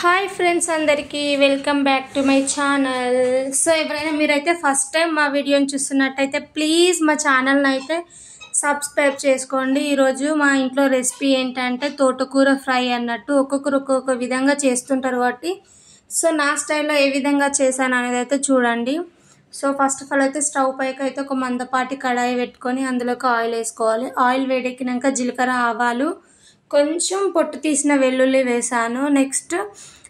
Hi friends అందరికీ welcome back to my channel. So ఎవరైనా మీరైతే ఫస్ట్ టైం మా వీడియోని చూస్తున్నట్టయితే ప్లీజ్ మా ఛానల్ని అయితే సబ్స్క్రైబ్ చేసుకోండి. ఈరోజు మా ఇంట్లో రెసిపీ ఏంటంటే తోటకూర ఫ్రై అన్నట్టు. ఒక్కొక్కరు ఒక్కొక్క విధంగా చేస్తుంటారు కాబట్టి సో నా స్టైల్లో ఏ విధంగా చేశాను అనేది అయితే చూడండి. సో ఫస్ట్ ఆఫ్ ఆల్ అయితే స్టవ్ పైకి అయితే ఒక మందపాటి కడాయి పెట్టుకొని అందులోకి ఆయిల్ వేసుకోవాలి. ఆయిల్ వేడెక్కినాక జీలకర్ర, ఆవాలు, కొంచెం పొట్టు తీసిన వెల్లుల్లి వేసాను. నెక్స్ట్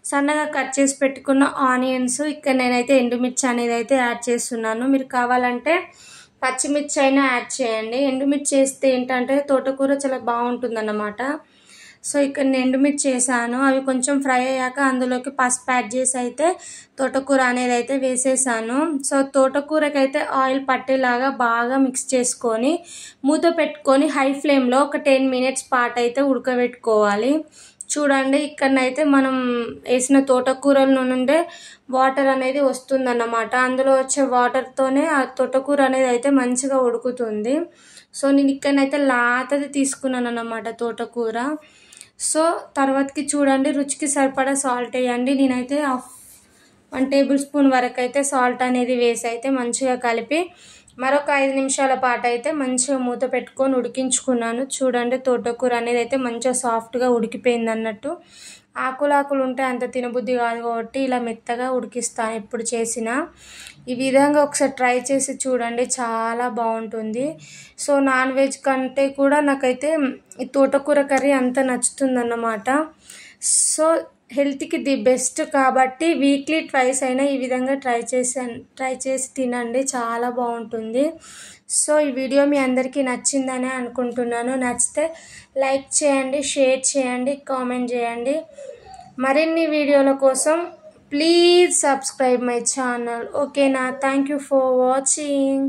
సన్నగా కట్ చేసి పెట్టుకున్న ఆనియన్స్, ఇక్కడ నేనైతే ఎండుమిర్చి అనేది అయితే యాడ్ చేస్తున్నాను. మీరు కావాలంటే పచ్చిమిర్చి అయినా యాడ్ చేయండి. ఎండుమిర్చి వేస్తే ఏంటంటే తోటకూర చాలా బాగుంటుందన్నమాట. సో ఇక్కడ నేను ఎండుమిర్చి వేసాను. అవి కొంచెం ఫ్రై అయ్యాక అందులోకి పసుపు యాడ్ చేసి అయితే తోటకూర అనేది అయితే వేసేసాను. సో తోటకూరకైతే ఆయిల్ పట్టేలాగా బాగా మిక్స్ చేసుకొని మూత పెట్టుకొని హై ఫ్లేమ్లో ఒక 10 మినిట్స్ పాటు అయితే ఉడకబెట్టుకోవాలి. చూడండి ఇక్కడనైతే మనం వేసిన తోటకూరల నుండే వాటర్ అనేది వస్తుందన్నమాట. అందులో వచ్చే వాటర్తోనే ఆ తోటకూర అనేది అయితే మంచిగా ఉడుకుతుంది. సో నేను ఇక్కడనైతే లాతది తీసుకున్నాను అన్నమాట తోటకూర. సో తర్వాతకి చూడండి రుచికి సరిపడా సాల్ట్ వేయండి. నేనైతే 1 టేబుల్ స్పూన్ వరకు అయితే సాల్ట్ అనేది వేసి అయితే మంచిగా కలిపి మరొక 5 నిమిషాల పాటు అయితే మంచిగా మూత పెట్టుకొని ఉడికించుకున్నాను. చూడండి తోటకూర అనేది అయితే మంచిగా సాఫ్ట్గా ఉడికిపోయింది అన్నట్టు. ఆకులు ఉంటే అంత తినబుద్ధి కాదు కాబట్టి ఇలా మెత్తగా ఉడికిస్తాను ఎప్పుడు చేసినా. ఈ విధంగా ఒకసారి ట్రై చేసి చూడండి, చాలా బాగుంటుంది. సో నాన్ వెజ్ కంటే కూడా నాకైతే ఈ తోటకూర కర్రీ అంత నచ్చుతుందన్నమాట. సో హెల్త్కి ది బెస్ట్ కాబట్టి వీక్లీ ట్వైస్ అయినా ఈ విధంగా ట్రై చేసి తినండి, చాలా బాగుంటుంది. సో ఈ వీడియో మీ అందరికీ నచ్చిందనే అనుకుంటున్నాను. నచ్చితే లైక్ చేయండి, షేర్ చేయండి, కామెంట్ చేయండి. మరిన్ని వీడియోల కోసం ప్లీజ్ సబ్స్క్రైబ్ మై ఛానల్. ఓకేనా? Thank you for watching.